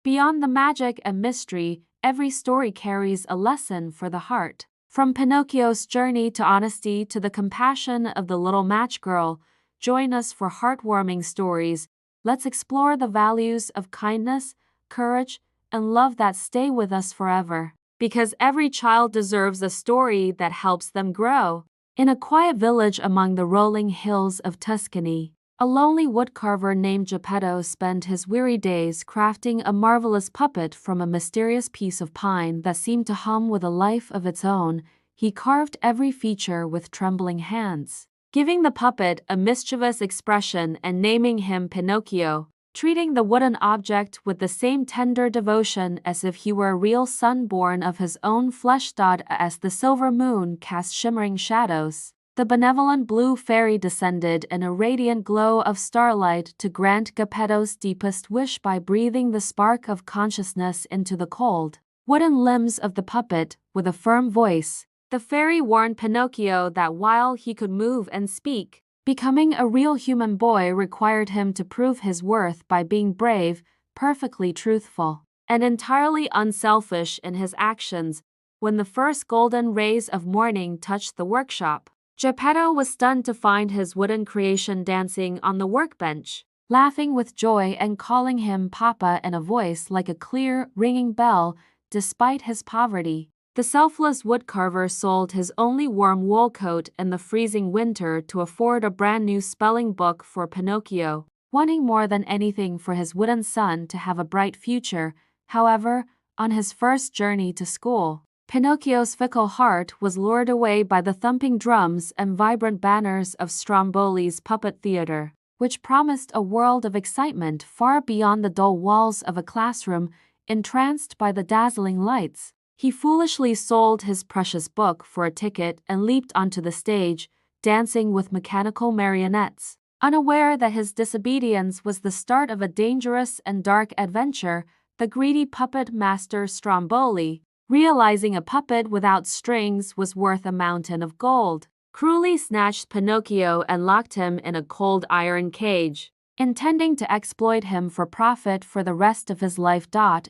Beyond the magic and mystery, every story carries a lesson for the heart. From Pinocchio's journey to honesty to the compassion of the little match girl, join us for heartwarming stories. Let's explore the values of kindness, courage, and love that stay with us forever. Because every child deserves a story that helps them grow. In a quiet village among the rolling hills of Tuscany, a lonely woodcarver named Geppetto spent his weary days crafting a marvelous puppet from a mysterious piece of pine that seemed to hum with a life of its own. He carved every feature with trembling hands, giving the puppet a mischievous expression and naming him Pinocchio, treating the wooden object with the same tender devotion as if he were a real son born of his own flesh. As the silver moon cast shimmering shadows, the benevolent blue fairy descended in a radiant glow of starlight to grant Geppetto's deepest wish by breathing the spark of consciousness into the cold, wooden limbs of the puppet. With a firm voice, the fairy warned Pinocchio that while he could move and speak, becoming a real human boy required him to prove his worth by being brave, perfectly truthful, and entirely unselfish in his actions. When the first golden rays of morning touched the workshop, Geppetto was stunned to find his wooden creation dancing on the workbench, laughing with joy and calling him Papa in a voice like a clear, ringing bell. Despite his poverty, the selfless woodcarver sold his only warm wool coat in the freezing winter to afford a brand new spelling book for Pinocchio, wanting more than anything for his wooden son to have a bright future. However, on his first journey to school, Pinocchio's fickle heart was lured away by the thumping drums and vibrant banners of Stromboli's puppet theater, which promised a world of excitement far beyond the dull walls of a classroom. Entranced by the dazzling lights, he foolishly sold his precious book for a ticket and leaped onto the stage, dancing with mechanical marionettes. Unaware that his disobedience was the start of a dangerous and dark adventure, the greedy puppet master Stromboli, realizing a puppet without strings was worth a mountain of gold, cruelly snatched Pinocchio and locked him in a cold iron cage, intending to exploit him for profit for the rest of his life.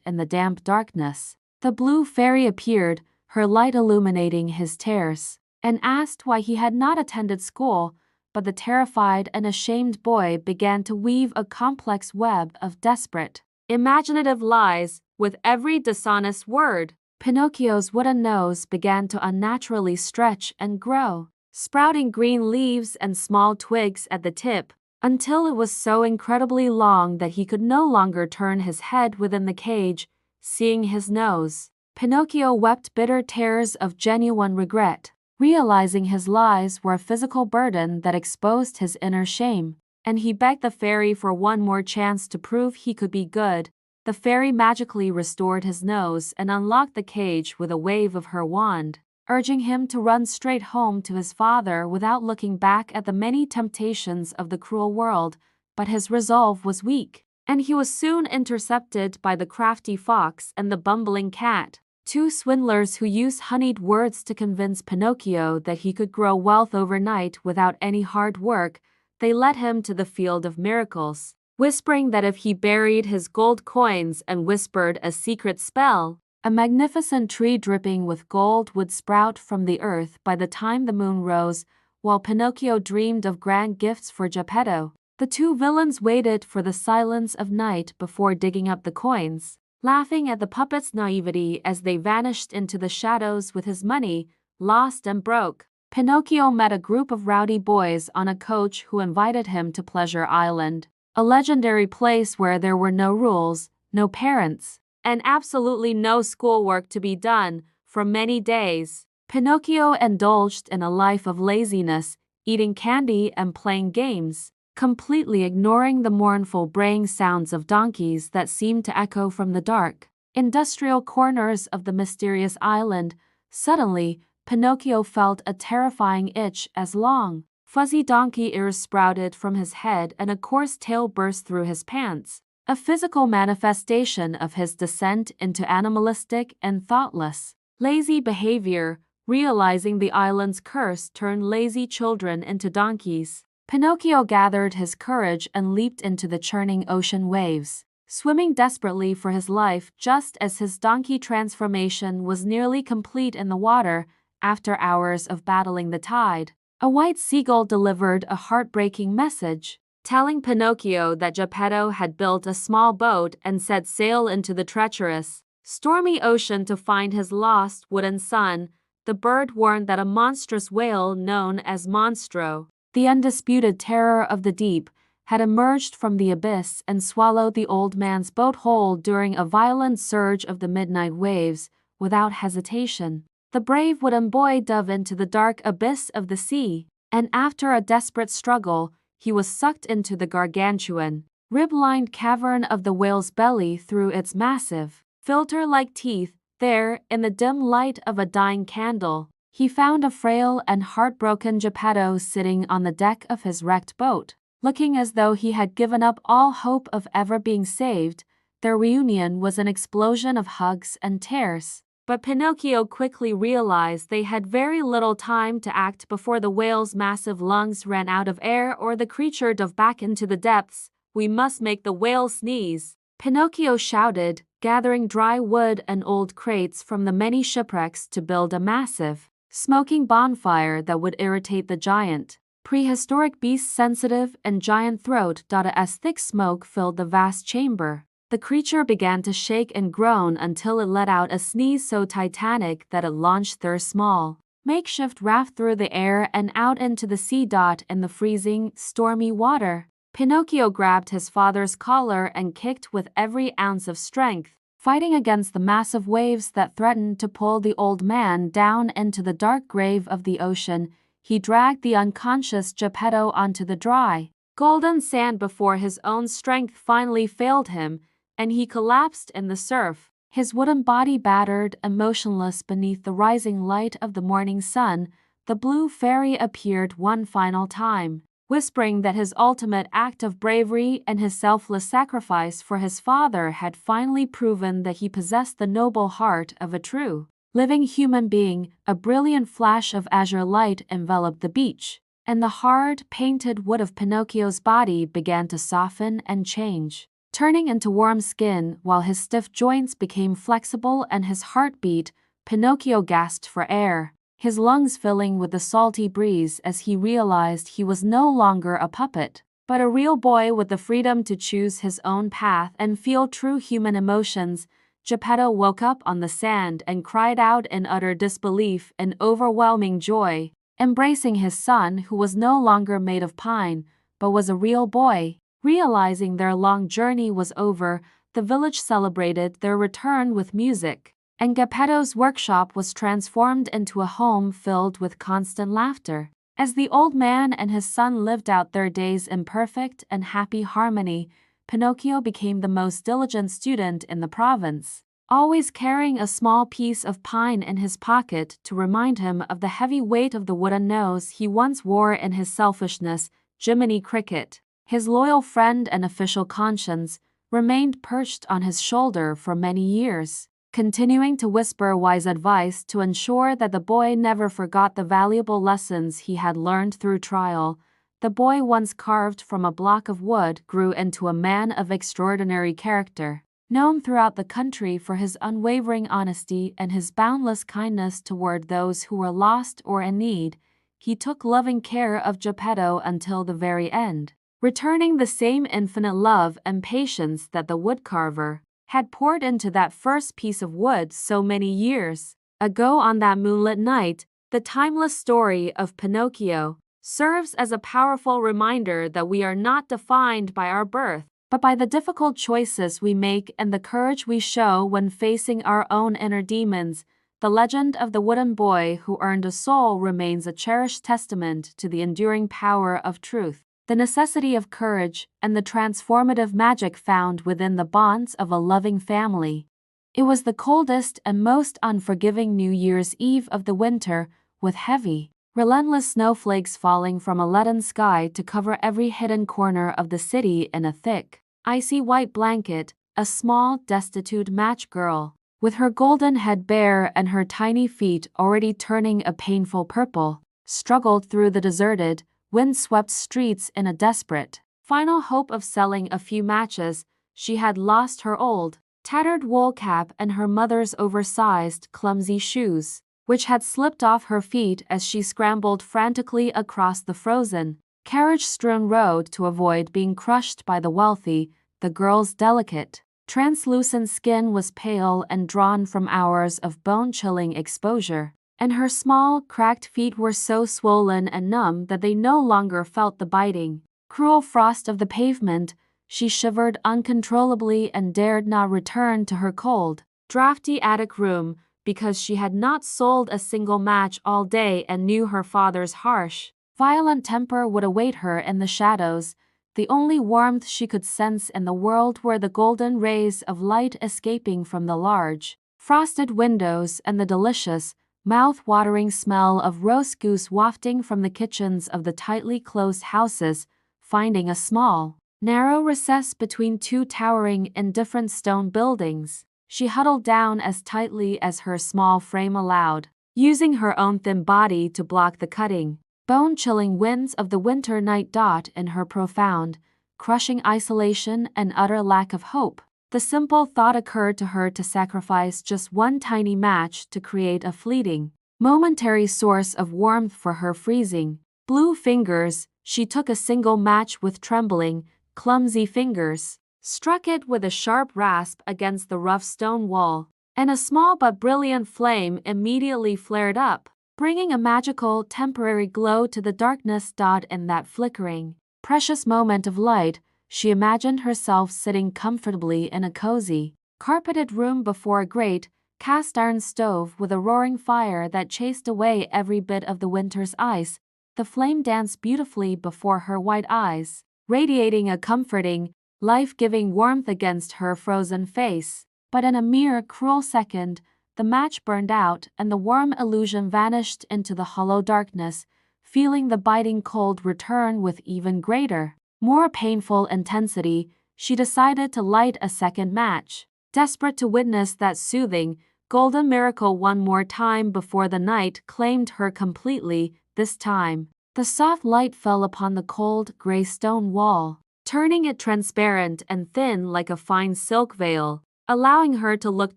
In the damp darkness, the blue fairy appeared, her light illuminating his tears, and asked why he had not attended school. But the terrified and ashamed boy began to weave a complex web of desperate, imaginative lies. With every dishonest word, Pinocchio's wooden nose began to unnaturally stretch and grow, sprouting green leaves and small twigs at the tip, until it was so incredibly long that he could no longer turn his head within the cage. Seeing his nose, Pinocchio wept bitter tears of genuine regret, realizing his lies were a physical burden that exposed his inner shame, and he begged the fairy for one more chance to prove he could be good. The fairy magically restored his nose and unlocked the cage with a wave of her wand, urging him to run straight home to his father without looking back at the many temptations of the cruel world. But his resolve was weak, and he was soon intercepted by the crafty fox and the bumbling cat, two swindlers who used honeyed words to convince Pinocchio that he could grow wealth overnight without any hard work. They led him to the field of miracles, whispering that if he buried his gold coins and whispered a secret spell, a magnificent tree dripping with gold would sprout from the earth by the time the moon rose. While Pinocchio dreamed of grand gifts for Geppetto, the two villains waited for the silence of night before digging up the coins, laughing at the puppet's naivety as they vanished into the shadows with his money, lost and broke. Pinocchio met a group of rowdy boys on a coach who invited him to Pleasure Island, a legendary place where there were no rules, no parents, and absolutely no schoolwork to be done. For many days, Pinocchio indulged in a life of laziness, eating candy and playing games, completely ignoring the mournful braying sounds of donkeys that seemed to echo from the dark, industrial corners of the mysterious island. Suddenly, Pinocchio felt a terrifying itch as long, fuzzy donkey ears sprouted from his head and a coarse tail burst through his pants, a physical manifestation of his descent into animalistic and thoughtless, lazy behavior. Realizing the island's curse turned lazy children into donkeys, Pinocchio gathered his courage and leaped into the churning ocean waves, swimming desperately for his life just as his donkey transformation was nearly complete in the water. After hours of battling the tide, a white seagull delivered a heartbreaking message, telling Pinocchio that Geppetto had built a small boat and set sail into the treacherous, stormy ocean to find his lost wooden son. The bird warned that a monstrous whale known as Monstro, the undisputed terror of the deep, had emerged from the abyss and swallowed the old man's boat whole during a violent surge of the midnight waves. Without hesitation, the brave wooden boy dove into the dark abyss of the sea, and after a desperate struggle, he was sucked into the gargantuan, rib-lined cavern of the whale's belly through its massive, filter-like teeth. There, in the dim light of a dying candle, he found a frail and heartbroken Geppetto sitting on the deck of his wrecked boat, looking as though he had given up all hope of ever being saved. Their reunion was an explosion of hugs and tears. But Pinocchio quickly realized they had very little time to act before the whale's massive lungs ran out of air or the creature dove back into the depths. "We must make the whale sneeze," Pinocchio shouted, gathering dry wood and old crates from the many shipwrecks to build a massive, smoking bonfire that would irritate the giant, prehistoric beast's sensitive and giant throat. As thick smoke filled the vast chamber, the creature began to shake and groan until it let out a sneeze so titanic that it launched their small, makeshift raft through the air and out into the sea. In the freezing, stormy water, Pinocchio grabbed his father's collar and kicked with every ounce of strength, fighting against the massive waves that threatened to pull the old man down into the dark grave of the ocean. He dragged the unconscious Geppetto onto the dry, golden sand before his own strength finally failed him, and he collapsed in the surf, his wooden body battered and motionless beneath the rising light of the morning sun. The blue fairy appeared one final time, whispering that his ultimate act of bravery and his selfless sacrifice for his father had finally proven that he possessed the noble heart of a true, living human being. A brilliant flash of azure light enveloped the beach, and the hard, painted wood of Pinocchio's body began to soften and change, turning into warm skin while his stiff joints became flexible and his heart beat. Pinocchio gasped for air, his lungs filling with the salty breeze as he realized he was no longer a puppet, but a real boy with the freedom to choose his own path and feel true human emotions. Geppetto woke up on the sand and cried out in utter disbelief and overwhelming joy, embracing his son who was no longer made of pine, but was a real boy. Realizing their long journey was over, the village celebrated their return with music, and Geppetto's workshop was transformed into a home filled with constant laughter. As the old man and his son lived out their days in perfect and happy harmony, Pinocchio became the most diligent student in the province, always carrying a small piece of pine in his pocket to remind him of the heavy weight of the wooden nose he once wore in his selfishness. Jiminy Cricket, his loyal friend and official conscience, remained perched on his shoulder for many years, continuing to whisper wise advice to ensure that the boy never forgot the valuable lessons he had learned through trial. The boy, once carved from a block of wood, grew into a man of extraordinary character, known throughout the country for his unwavering honesty and his boundless kindness toward those who were lost or in need. He took loving care of Geppetto until the very end, returning the same infinite love and patience that the woodcarver had poured into that first piece of wood so many years ago. On that moonlit night, the timeless story of Pinocchio serves as a powerful reminder that we are not defined by our birth, but by the difficult choices we make and the courage we show when facing our own inner demons. The legend of the wooden boy who earned a soul remains a cherished testament to the enduring power of truth, the necessity of courage, and the transformative magic found within the bonds of a loving family. It was the coldest and most unforgiving New Year's Eve of the winter, with heavy, relentless snowflakes falling from a leaden sky to cover every hidden corner of the city in a thick, icy white blanket. A small, destitute match girl, with her golden head bare and her tiny feet already turning a painful purple, struggled through the deserted, wind-swept streets in a desperate, final hope of selling a few matches. she had lost her old, tattered wool cap and her mother's oversized, clumsy shoes, which had slipped off her feet as she scrambled frantically across the frozen, carriage-strewn road to avoid being crushed by the wealthy. The girl's delicate, translucent skin was pale and drawn from hours of bone-chilling exposure, and her small, cracked feet were so swollen and numb that they no longer felt the biting, cruel frost of the pavement. She shivered uncontrollably and dared not return to her cold, drafty attic room, because she had not sold a single match all day and knew her father's harsh, violent temper would await her in the shadows. The only warmth she could sense in the world were the golden rays of light escaping from the large, frosted windows and the delicious, mouth-watering smell of roast goose wafting from the kitchens of the tightly closed houses. Finding a small, narrow recess between two towering, indifferent stone buildings, she huddled down as tightly as her small frame allowed, using her own thin body to block the cutting, bone-chilling winds of the winter night. In her profound, crushing isolation and utter lack of hope, the simple thought occurred to her to sacrifice just one tiny match to create a fleeting, momentary source of warmth for her freezing, blue fingers. She took a single match with trembling, clumsy fingers, struck it with a sharp rasp against the rough stone wall, and a small but brilliant flame immediately flared up, bringing a magical, temporary glow to the darkness. In that flickering, precious moment of light, she imagined herself sitting comfortably in a cozy, carpeted room before a great, cast-iron stove with a roaring fire that chased away every bit of the winter's ice. The flame danced beautifully before her white eyes, radiating a comforting, life-giving warmth against her frozen face. But in a mere cruel second, the match burned out and the warm illusion vanished into the hollow darkness. Feeling the biting cold return with even greater, more painful intensity, she decided to light a second match, desperate to witness that soothing, golden miracle one more time before the night claimed her completely. This time, the soft light fell upon the cold, gray stone wall, turning it transparent and thin like a fine silk veil, allowing her to look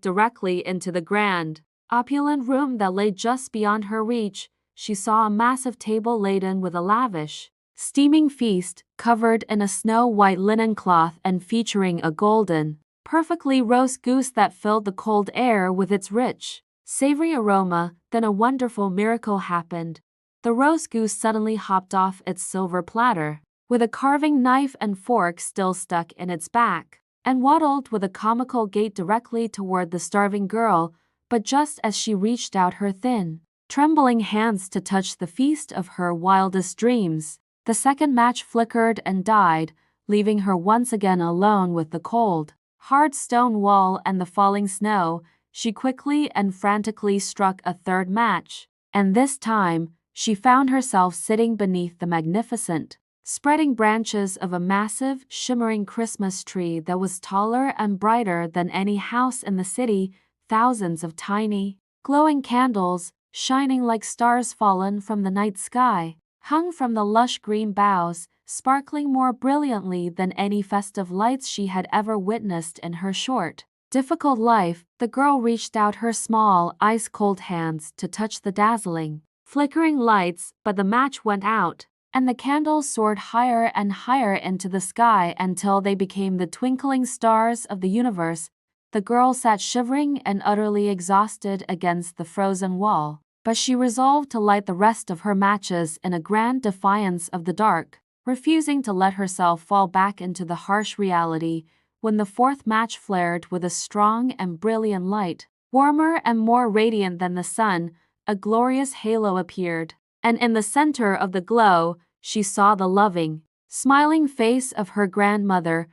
directly into the grand, opulent room that lay just beyond her reach. She saw a massive table laden with a lavish, steaming feast, covered in a snow-white linen cloth and featuring a golden, perfectly roast goose that filled the cold air with its rich, savory aroma. Then a wonderful miracle happened. The roast goose suddenly hopped off its silver platter, with a carving knife and fork still stuck in its back, and waddled with a comical gait directly toward the starving girl. But just as she reached out her thin, trembling hands to touch the feast of her wildest dreams, the second match flickered and died, leaving her once again alone with the cold, hard stone wall and the falling snow. She quickly and frantically struck a third match, and this time, she found herself sitting beneath the magnificent, spreading branches of a massive, shimmering Christmas tree that was taller and brighter than any house in the city. Thousands of tiny, glowing candles, shining like stars fallen from the night sky, hung from the lush green boughs, sparkling more brilliantly than any festive lights she had ever witnessed in her short, difficult life. The girl reached out her small, ice-cold hands to touch the dazzling, flickering lights, but the match went out, and the candles soared higher and higher into the sky until they became the twinkling stars of the universe. The girl sat shivering and utterly exhausted against the frozen wall, but she resolved to light the rest of her matches in a grand defiance of the dark, refusing to let herself fall back into the harsh reality. When the fourth match flared with a strong and brilliant light, warmer and more radiant than the sun, a glorious halo appeared, and in the center of the glow, she saw the loving, smiling face of her grandmother,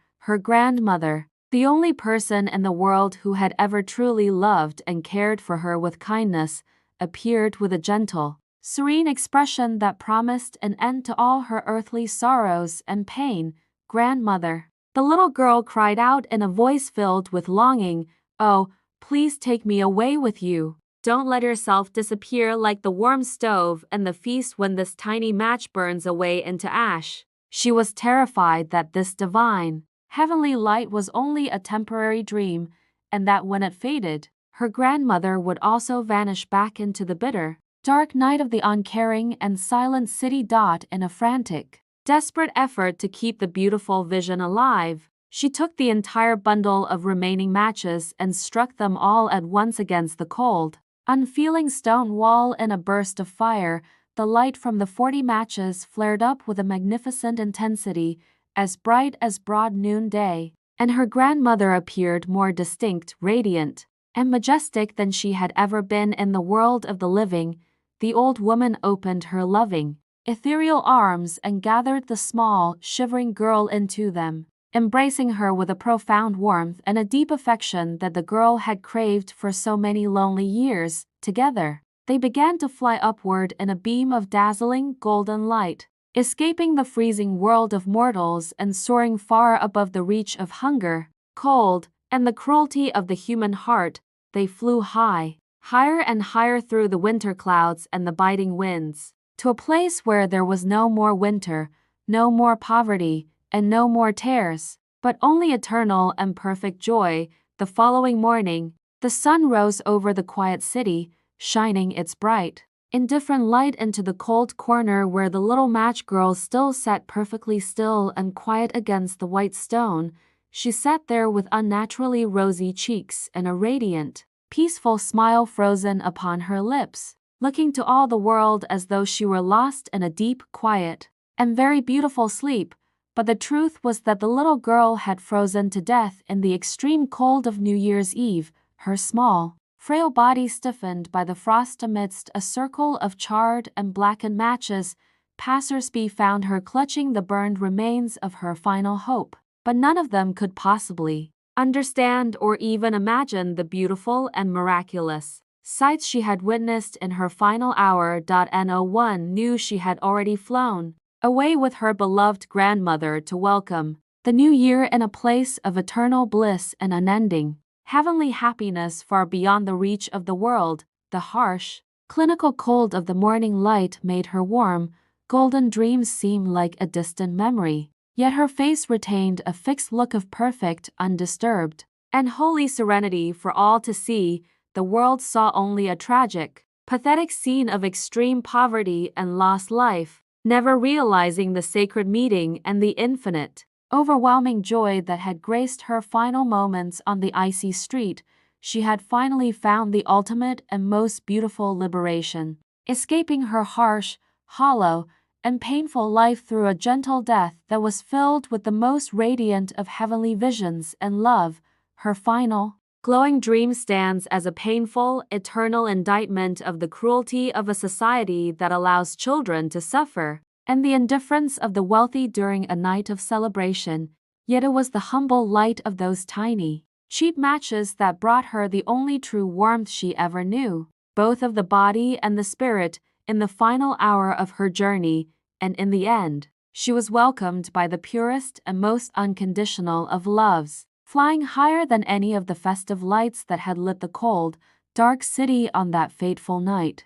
the only person in the world who had ever truly loved and cared for her with kindness, appeared with a gentle, serene expression that promised an end to all her earthly sorrows and pain. "Grandmother," the little girl cried out in a voice filled with longing, "oh, please take me away with you. Don't let yourself disappear like the warm stove and the feast when this tiny match burns away into ash." She was terrified that this divine, heavenly light was only a temporary dream, and that when it faded, her grandmother would also vanish back into the bitter, dark night of the uncaring and silent city. In a frantic, desperate effort to keep the beautiful vision alive, she took the entire bundle of remaining matches and struck them all at once against the cold, unfeeling stone wall. In a burst of fire, the light from the 40 matches flared up with a magnificent intensity, as bright as broad noonday, and her grandmother appeared more distinct, radiant, and majestic than she had ever been in the world of the living. The old woman opened her loving, ethereal arms and gathered the small, shivering girl into them, embracing her with a profound warmth and a deep affection that the girl had craved for so many lonely years. Together, they began to fly upward in a beam of dazzling, golden light, escaping the freezing world of mortals and soaring far above the reach of hunger, cold, and the cruelty of the human heart. They flew high, higher and higher through the winter clouds and the biting winds, to a place where there was no more winter, no more poverty, and no more tears, but only eternal and perfect joy. The following morning, the sun rose over the quiet city, shining its bright, indifferent light into the cold corner where the little match girl still sat perfectly still and quiet against the white stone. She sat there with unnaturally rosy cheeks and a radiant, peaceful smile frozen upon her lips, looking to all the world as though she were lost in a deep, quiet, and very beautiful sleep. But the truth was that the little girl had frozen to death in the extreme cold of New Year's Eve, her small, frail body stiffened by the frost amidst a circle of charred and blackened matches. Passers-by found her clutching the burned remains of her final hope, but none of them could possibly understand or even imagine the beautiful and miraculous sights she had witnessed in her final hour. No one knew she had already flown away with her beloved grandmother to welcome the new year in a place of eternal bliss and unending, heavenly happiness far beyond the reach of the world. The harsh, clinical cold of the morning light made her warm, golden dreams seem like a distant memory, yet her face retained a fixed look of perfect, undisturbed, and holy serenity for all to see. The world saw only a tragic, pathetic scene of extreme poverty and lost life, never realizing the sacred meeting and the infinite, overwhelming joy that had graced her final moments on the icy street. She had finally found the ultimate and most beautiful liberation, escaping her harsh, hollow, and painful life through a gentle death that was filled with the most radiant of heavenly visions and love. Her final, glowing dream stands as a painful, eternal indictment of the cruelty of a society that allows children to suffer, and the indifference of the wealthy during a night of celebration. Yet it was the humble light of those tiny, cheap matches that brought her the only true warmth she ever knew, both of the body and the spirit, in the final hour of her journey. And in the end, she was welcomed by the purest and most unconditional of loves, flying higher than any of the festive lights that had lit the cold, dark city on that fateful night.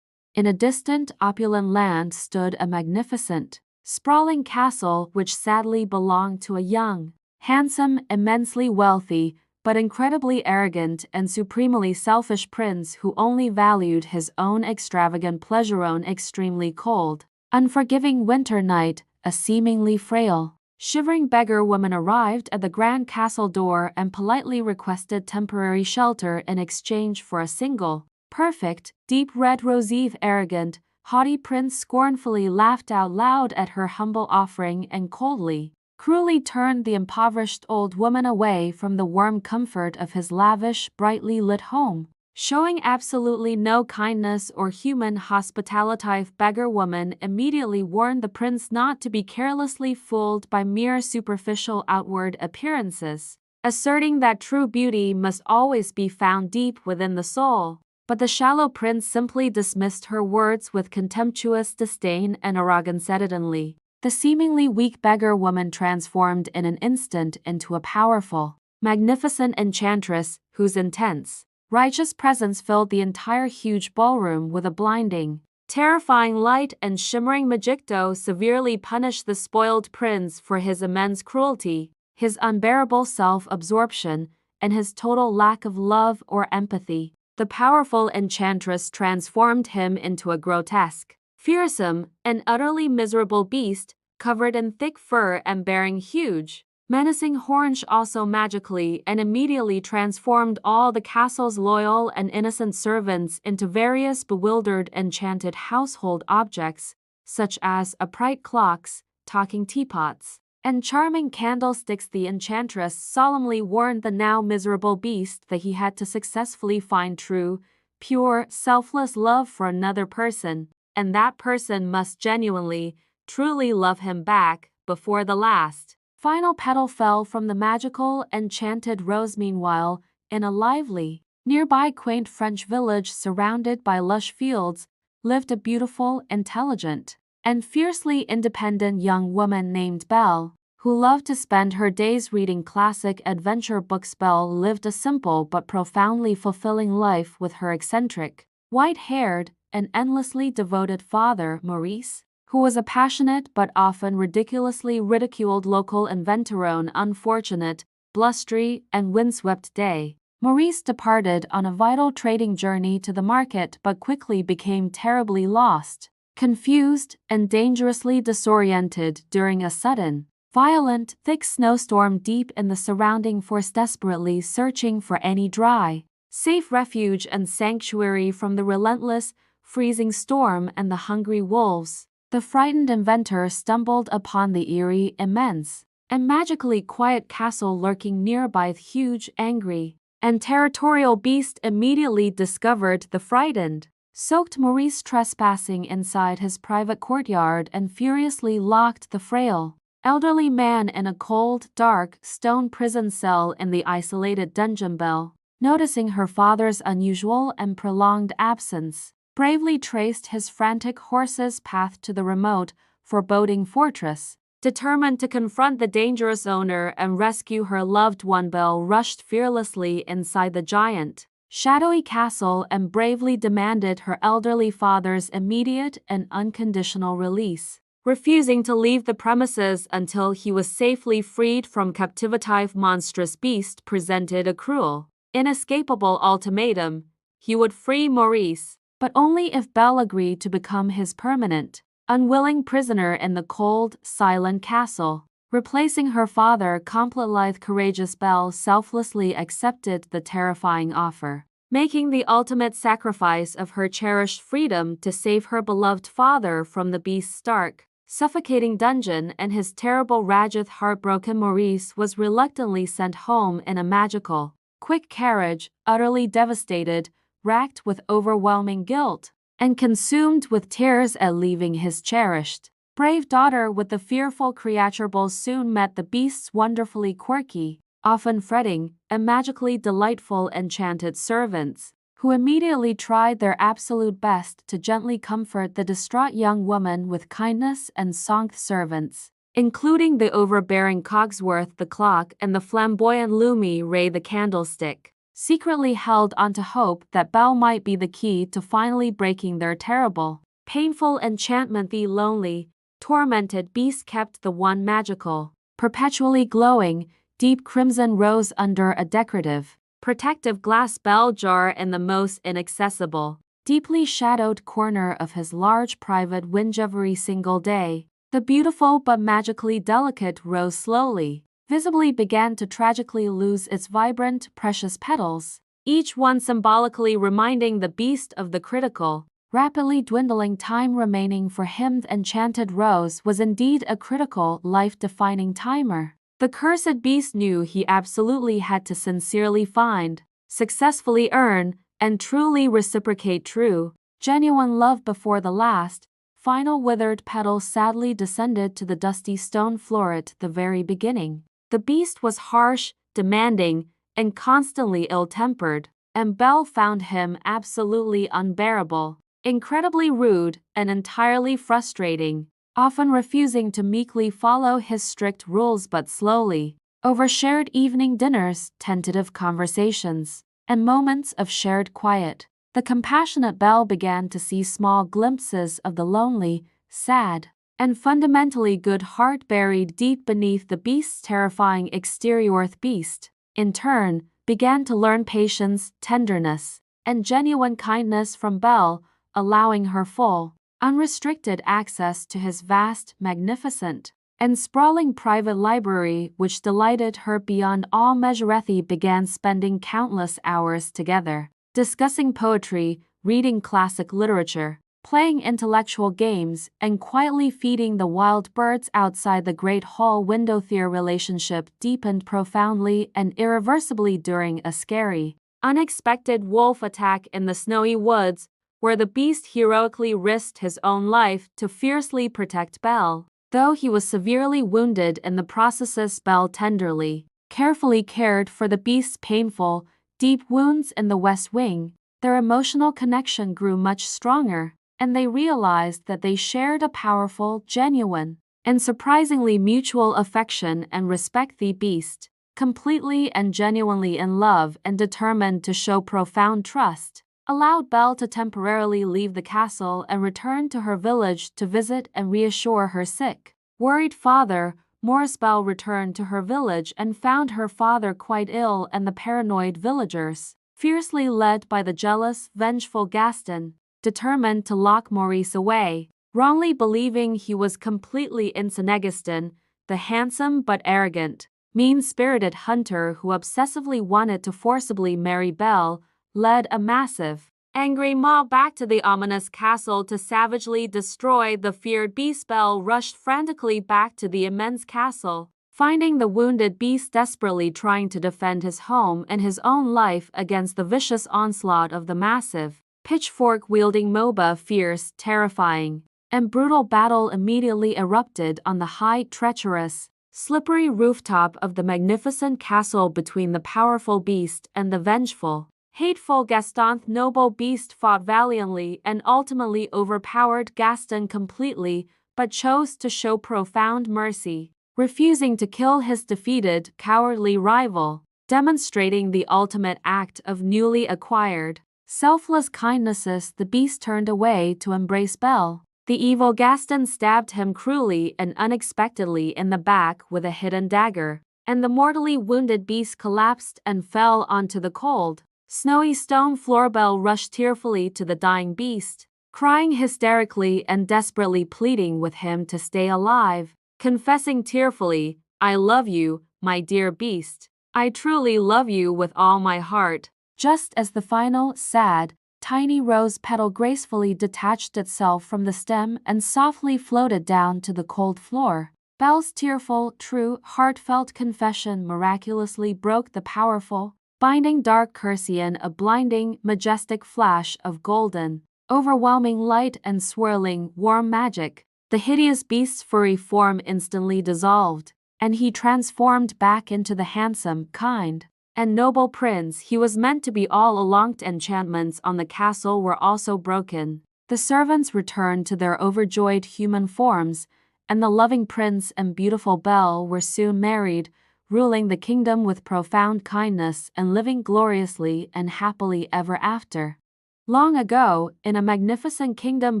In a distant, opulent land stood a magnificent, sprawling castle which sadly belonged to a young, handsome, immensely wealthy, but incredibly arrogant and supremely selfish prince who only valued his own extravagant pleasure. On extremely cold, unforgiving winter night, a seemingly frail, shivering beggar woman arrived at the grand castle door and politely requested temporary shelter in exchange for a single, perfect, deep red rose. Arrogant, haughty prince scornfully laughed out loud at her humble offering and coldly, cruelly turned the impoverished old woman away from the warm comfort of his lavish, brightly lit home, showing absolutely no kindness or human hospitality. Beggar woman immediately warned the prince not to be carelessly fooled by mere superficial outward appearances, asserting that true beauty must always be found deep within the soul. But the shallow prince simply dismissed her words with contemptuous disdain and arrogance. Suddenly, the seemingly weak beggar woman transformed in an instant into a powerful, magnificent enchantress whose intense, righteous presence filled the entire huge ballroom with a blinding, terrifying light and shimmering magic. Severely punished the spoiled prince for his immense cruelty. his unbearable self-absorption, and his total lack of love or empathy. The powerful enchantress transformed him into a grotesque, fearsome, and utterly miserable beast, covered in thick fur and bearing huge, menacing horns. Also magically and immediately transformed all the castle's loyal and innocent servants into various bewildered enchanted household objects, such as upright clocks, talking teapots, and charming candlesticks. The enchantress solemnly warned the now miserable beast that he had to successfully find true, pure, selfless love for another person, and that person must genuinely, truly love him back before the last final petal fell from the magical, enchanted rose. Meanwhile, in a lively, nearby quaint French village surrounded by lush fields, lived a beautiful, intelligent, and fiercely independent young woman named Belle, who loved to spend her days reading classic adventure books. Belle lived a simple but profoundly fulfilling life with her eccentric, white-haired, and endlessly devoted father, Maurice, who was a passionate but often ridiculously ridiculed local inventor. On unfortunate, blustery, and windswept day, Maurice departed on a vital trading journey to the market but quickly became terribly lost, confused, and dangerously disoriented during a sudden, violent, thick snowstorm deep in the surrounding forest. Desperately searching for any dry, safe refuge and sanctuary from the relentless, freezing storm and the hungry wolves, the frightened inventor stumbled upon the eerie, immense, and magically quiet castle lurking nearby. The huge, angry, and territorial beast immediately discovered the frightened, soaked Maurice trespassing inside his private courtyard and furiously locked the frail, elderly man in a cold, dark, stone prison cell in the isolated dungeon. Belle, noticing her father's unusual and prolonged absence, bravely traced his frantic horse's path to the remote, foreboding fortress. Determined to confront the dangerous owner and rescue her loved one, Belle rushed fearlessly inside the giant, shadowy castle and bravely demanded her elderly father's immediate and unconditional release, refusing to leave the premises until he was safely freed from captivity. Monstrous beast presented a cruel, inescapable ultimatum: he would free Maurice, but only if Belle agreed to become his permanent, unwilling prisoner in the cold, silent castle. Replacing her father completely, courageous Belle selflessly accepted the terrifying offer, making the ultimate sacrifice of her cherished freedom to save her beloved father from the beast's dark, suffocating dungeon and his terrible wrath. Heartbroken Maurice was reluctantly sent home in a magical, quick carriage, utterly devastated, racked with overwhelming guilt, and consumed with tears at leaving his cherished, brave daughter with the fearful creature. Belle soon met the beast's wonderfully quirky, often fretting, and magically delightful enchanted servants, who immediately tried their absolute best to gently comfort the distraught young woman with kindness and song. Servants, including the overbearing Cogsworth the clock and the flamboyant Lumi Ray the candlestick, secretly held onto hope that Belle might be the key to finally breaking their terrible, painful enchantment. The lonely, tormented beast kept the one magical, perpetually glowing, deep crimson rose under a decorative, protective glass bell jar in the most inaccessible, deeply shadowed corner of his large private window. Every single day, the beautiful but magically delicate rose slowly, visibly began to tragically lose its vibrant, precious petals, each one symbolically reminding the beast of the critical, rapidly dwindling time remaining for him. The enchanted rose was indeed a critical, life-defining timer. The cursed beast knew he absolutely had to sincerely find, successfully earn, and truly reciprocate true, genuine love before the last, final withered petal sadly descended to the dusty stone floor. At the very beginning, the beast was harsh, demanding, and constantly ill-tempered, and Belle found him absolutely unbearable, incredibly rude, and entirely frustrating, often refusing to meekly follow his strict rules. But slowly, over shared evening dinners, tentative conversations, and moments of shared quiet, the compassionate Belle began to see small glimpses of the lonely, sad, and fundamentally good heart buried deep beneath the beast's terrifying exterior. The beast, in turn, began to learn patience, tenderness, and genuine kindness from Belle, allowing her full, unrestricted access to his vast, magnificent, and sprawling private library, which delighted her beyond all measure. They began spending countless hours together, discussing poetry, reading classic literature, playing intellectual games, and quietly feeding the wild birds outside the great hall window. Their relationship deepened profoundly and irreversibly during a scary, unexpected wolf attack in the snowy woods, where the beast heroically risked his own life to fiercely protect Belle. Though he was severely wounded in the process, Belle tenderly, carefully cared for the beast's painful, deep wounds in the West Wing. Their emotional connection grew much stronger, and they realized that they shared a powerful, genuine, and surprisingly mutual affection and respect. The beast, completely and genuinely in love and determined to show profound trust, allowed Belle to temporarily leave the castle and return to her village to visit and reassure her sick, worried father. Belle returned to her village and found her father quite ill, and the paranoid villagers, fiercely led by the jealous, vengeful Gaston, determined to lock Maurice away, wrongly believing he was completely insane. Gaston, the handsome but arrogant, mean-spirited hunter who obsessively wanted to forcibly marry Belle, led a massive, angry mob back to the ominous castle to savagely destroy the feared beast. Belle rushed frantically back to the immense castle, finding the wounded beast desperately trying to defend his home and his own life against the vicious onslaught of the massive, pitchfork-wielding mob. Fierce, terrifying, and brutal battle immediately erupted on the high, treacherous, slippery rooftop of the magnificent castle between the powerful beast and the vengeful, hateful Gaston. The noble beast fought valiantly and ultimately overpowered Gaston completely, but chose to show profound mercy, refusing to kill his defeated, cowardly rival, demonstrating the ultimate act of newly acquired, selfless kindness. The beast turned away to embrace Belle. The evil Gaston stabbed him cruelly and unexpectedly in the back with a hidden dagger, and the mortally wounded beast collapsed and fell onto the cold, snowy stone floor. Belle rushed tearfully to the dying beast, crying hysterically and desperately pleading with him to stay alive, confessing tearfully, "I love you, my dear beast. I truly love you with all my heart." Just as the final, sad, tiny rose petal gracefully detached itself from the stem and softly floated down to the cold floor, Belle's tearful, true, heartfelt confession miraculously broke the powerful, binding dark curse. In a blinding, majestic flash of golden, overwhelming light and swirling, warm magic, the hideous beast's furry form instantly dissolved, and he transformed back into the handsome, kind, and noble prince he was meant to be all along. Enchantments on the castle were also broken. The servants returned to their overjoyed human forms, and the loving prince and beautiful Belle were soon married, ruling the kingdom with profound kindness and living gloriously and happily ever after. Long ago, in a magnificent kingdom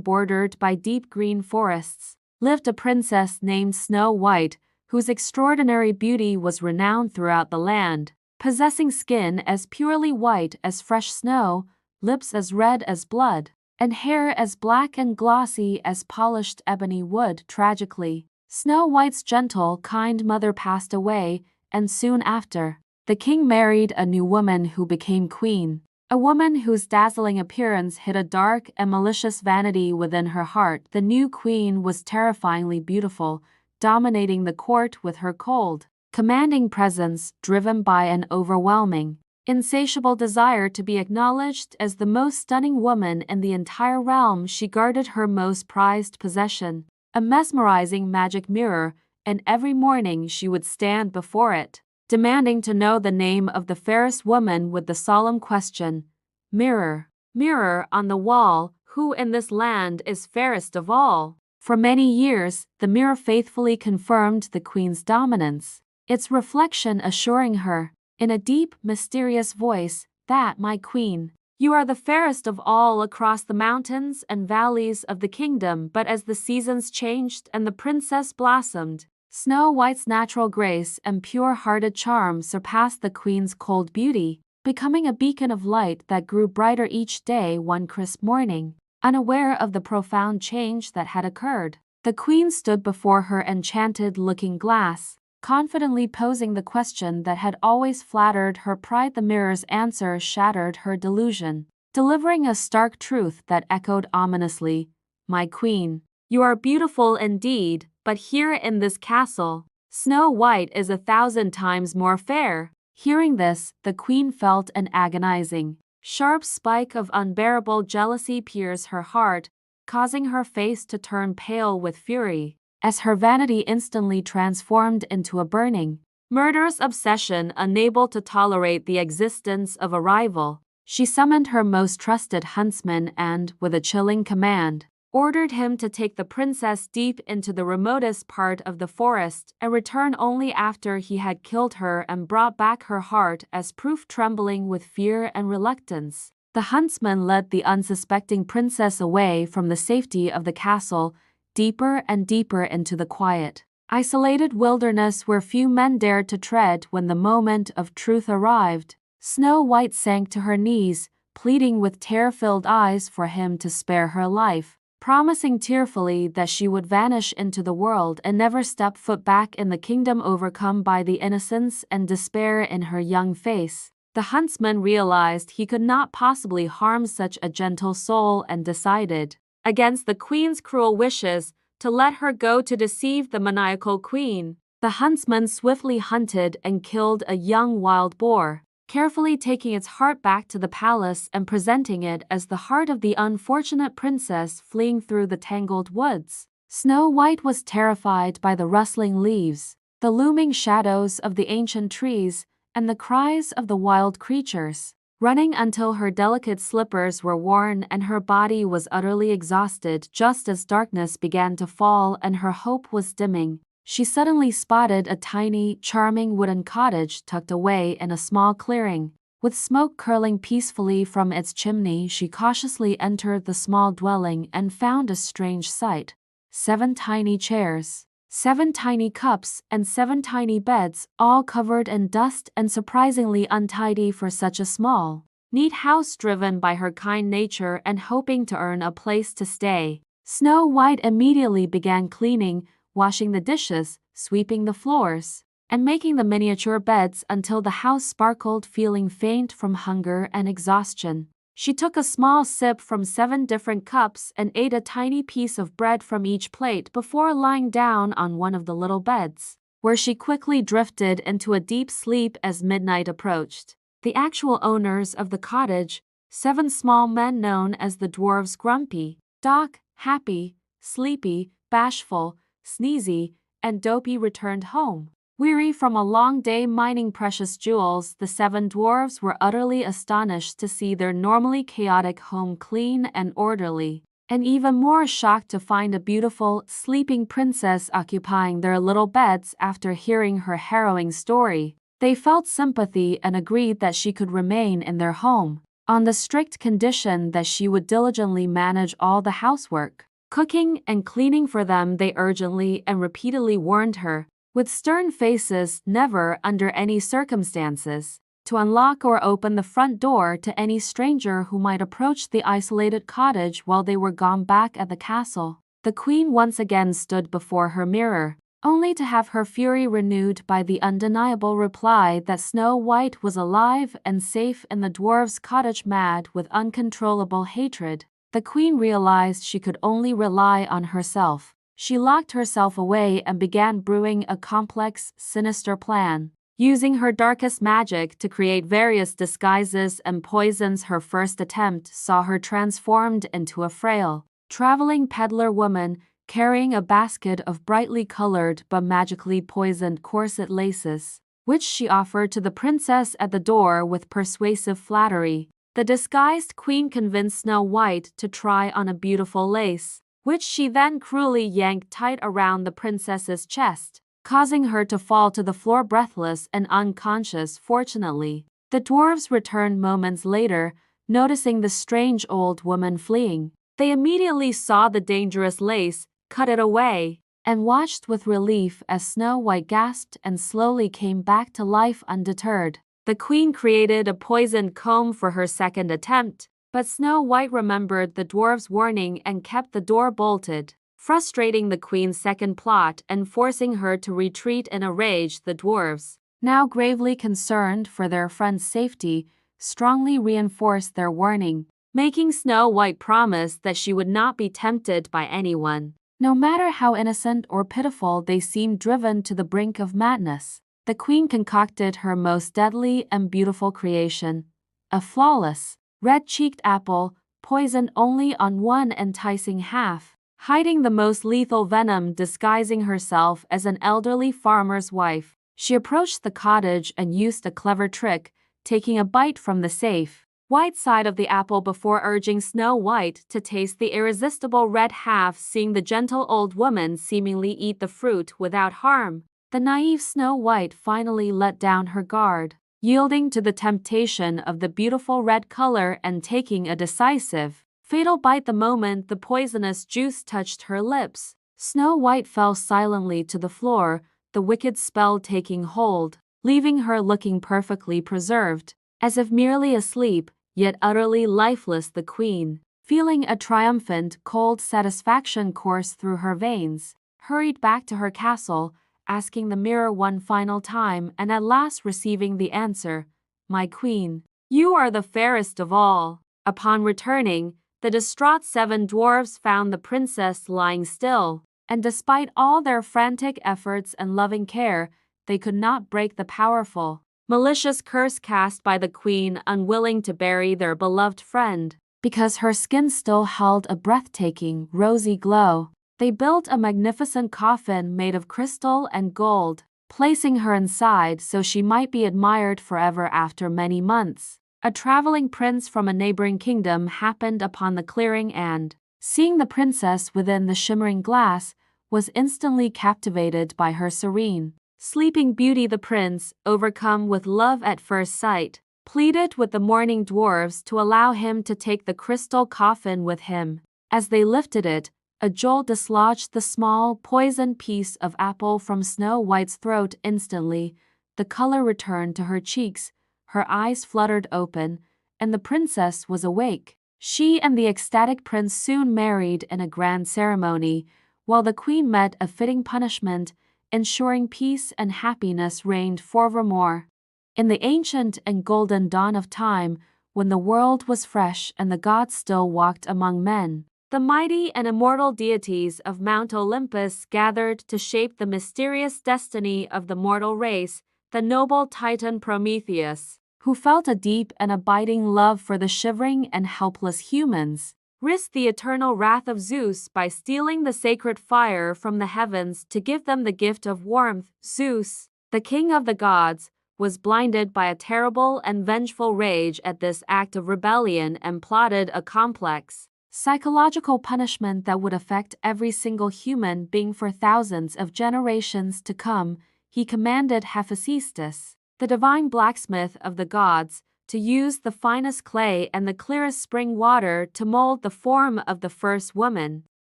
bordered by deep green forests, lived a princess named Snow White, whose extraordinary beauty was renowned throughout the land. Possessing skin as purely white as fresh snow, lips as red as blood, and hair as black and glossy as polished ebony wood. Tragically, Snow White's gentle, kind mother passed away, and soon after, the king married a new woman who became queen, a woman whose dazzling appearance hid a dark and malicious vanity within her heart. The new queen was terrifyingly beautiful, dominating the court with her cold, commanding presence driven by an overwhelming, insatiable desire to be acknowledged as the most stunning woman in the entire realm. She guarded her most prized possession, a mesmerizing magic mirror, and every morning she would stand before it, demanding to know the name of the fairest woman with the solemn question, "Mirror, mirror on the wall, who in this land is fairest of all?" For many years, the mirror faithfully confirmed the queen's dominance, its reflection assuring her, in a deep, mysterious voice, that, "My queen, You are the fairest of all across the mountains and valleys of the kingdom." But as the seasons changed and the princess blossomed, Snow White's natural grace and pure-hearted charm surpassed the queen's cold beauty, becoming a beacon of light that grew brighter each day. One crisp morning, unaware of the profound change that had occurred, the queen stood before her enchanted looking glass, confidently posing the question that had always flattered her pride. The mirror's answer shattered her delusion, delivering a stark truth that echoed ominously, "My queen, you are beautiful indeed, but here in this castle, Snow White is 1,000 times more fair." Hearing this, the queen felt an agonizing, sharp spike of unbearable jealousy pierce her heart, causing her face to turn pale with fury, as her vanity instantly transformed into a burning, murderous obsession. Unable to tolerate the existence of a rival, she summoned her most trusted huntsman and, with a chilling command, ordered him to take the princess deep into the remotest part of the forest and return only after he had killed her and brought back her heart as proof. Trembling with fear and reluctance, the huntsman led the unsuspecting princess away from the safety of the castle, deeper and deeper into the quiet, isolated wilderness where few men dared to tread. When the moment of truth arrived, Snow White sank to her knees, pleading with tear-filled eyes for him to spare her life, promising tearfully that she would vanish into the world and never step foot back in the kingdom. Overcome by the innocence and despair in her young face, the huntsman realized he could not possibly harm such a gentle soul and decided, against the queen's cruel wishes, to let her go to deceive the maniacal queen. The huntsman swiftly hunted and killed a young wild boar, carefully taking its heart back to the palace and presenting it as the heart of the unfortunate princess fleeing through the tangled woods. Snow White was terrified by the rustling leaves, the looming shadows of the ancient trees, and the cries of the wild creatures, running until her delicate slippers were worn and her body was utterly exhausted. Just as darkness began to fall and her hope was dimming, she suddenly spotted a tiny, charming wooden cottage tucked away in a small clearing. With smoke curling peacefully from its chimney, she cautiously entered the small dwelling and found a strange sight. 7 tiny chairs, 7 tiny cups, and 7 tiny beds, all covered in dust and surprisingly untidy for such a small, neat house. Driven by her kind nature and hoping to earn a place to stay, Snow White immediately began cleaning, washing the dishes, sweeping the floors, and making the miniature beds until the house sparkled. Feeling faint from hunger and exhaustion, she took a small sip from 7 different cups and ate a tiny piece of bread from each plate before lying down on one of the little beds, where she quickly drifted into a deep sleep. As midnight approached, the actual owners of the cottage, 7 small men known as the dwarves Grumpy, Doc, Happy, Sleepy, Bashful, Sneezy, and Dopey, returned home. Weary from a long day mining precious jewels, the 7 dwarves were utterly astonished to see their normally chaotic home clean and orderly, and even more shocked to find a beautiful, sleeping princess occupying their little beds. After hearing her harrowing story, they felt sympathy and agreed that she could remain in their home, on the strict condition that she would diligently manage all the housework, cooking and cleaning for them. They urgently and repeatedly warned her, with stern faces, never, under any circumstances, to unlock or open the front door to any stranger who might approach the isolated cottage while they were gone. Back at the castle, the queen once again stood before her mirror, only to have her fury renewed by the undeniable reply that Snow White was alive and safe in the dwarves' cottage. Mad with uncontrollable hatred, the queen realized she could only rely on herself. She locked herself away and began brewing a complex, sinister plan, using her darkest magic to create various disguises and poisons. Her first attempt saw her transformed into a frail, traveling peddler woman, carrying a basket of brightly colored but magically poisoned corset laces, which she offered to the princess at the door with persuasive flattery. The disguised queen convinced Snow White to try on a beautiful lace, which she then cruelly yanked tight around the princess's chest, causing her to fall to the floor breathless and unconscious. Fortunately, the dwarves returned moments later, noticing the strange old woman fleeing. They immediately saw the dangerous lace, cut it away, and watched with relief as Snow White gasped and slowly came back to life undeterred. The queen created a poisoned comb for her second attempt, but Snow White remembered the dwarf's warning and kept the door bolted, frustrating the queen's second plot and forcing her to retreat in a rage. The dwarves, now gravely concerned for their friend's safety, strongly reinforced their warning, making Snow White promise that she would not be tempted by anyone, no matter how innocent or pitiful they seemed, driven to the brink of madness. The queen concocted her most deadly and beautiful creation, a flawless, red-cheeked apple, poisoned only on one enticing half, hiding the most lethal venom, disguising herself as an elderly farmer's wife. She approached the cottage and used a clever trick, taking a bite from the safe white side of the apple before urging Snow White to taste the irresistible red half. Seeing the gentle old woman seemingly eat the fruit without harm, the naive Snow White finally let down her guard, yielding to the temptation of the beautiful red color and taking a decisive, fatal bite. The moment the poisonous juice touched her lips, Snow White fell silently to the floor, the wicked spell taking hold, leaving her looking perfectly preserved, as if merely asleep, yet utterly lifeless. The queen, feeling a triumphant, cold satisfaction course through her veins, hurried back to her castle, asking the mirror one final time and at last receiving the answer, "My queen, you are the fairest of all." Upon returning, the distraught 7 dwarfs found the princess lying still, and despite all their frantic efforts and loving care, they could not break the powerful, malicious curse cast by the queen, unwilling to bury their beloved friend. Because her skin still held a breathtaking, rosy glow, they built a magnificent coffin made of crystal and gold, placing her inside so she might be admired forever. After many months, a traveling prince from a neighboring kingdom happened upon the clearing and, seeing the princess within the shimmering glass, was instantly captivated by her serene, sleeping beauty. The prince, overcome with love at first sight, pleaded with the mourning dwarves to allow him to take the crystal coffin with him. As they lifted it, a jolt dislodged the small, poisoned piece of apple from Snow White's throat. Instantly, the color returned to her cheeks, her eyes fluttered open, and the princess was awake. She and the ecstatic prince soon married in a grand ceremony, while the queen met a fitting punishment, ensuring peace and happiness reigned forevermore. In the ancient and golden dawn of time, when the world was fresh and the gods still walked among men, the mighty and immortal deities of Mount Olympus gathered to shape the mysterious destiny of the mortal race. The noble Titan Prometheus, who felt a deep and abiding love for the shivering and helpless humans, risked the eternal wrath of Zeus by stealing the sacred fire from the heavens to give them the gift of warmth. Zeus, the king of the gods, was blinded by a terrible and vengeful rage at this act of rebellion and plotted a complex, psychological punishment that would affect every single human being for thousands of generations to come. He commanded Hephaestus, the divine blacksmith of the gods, to use the finest clay and the clearest spring water to mold the form of the first woman,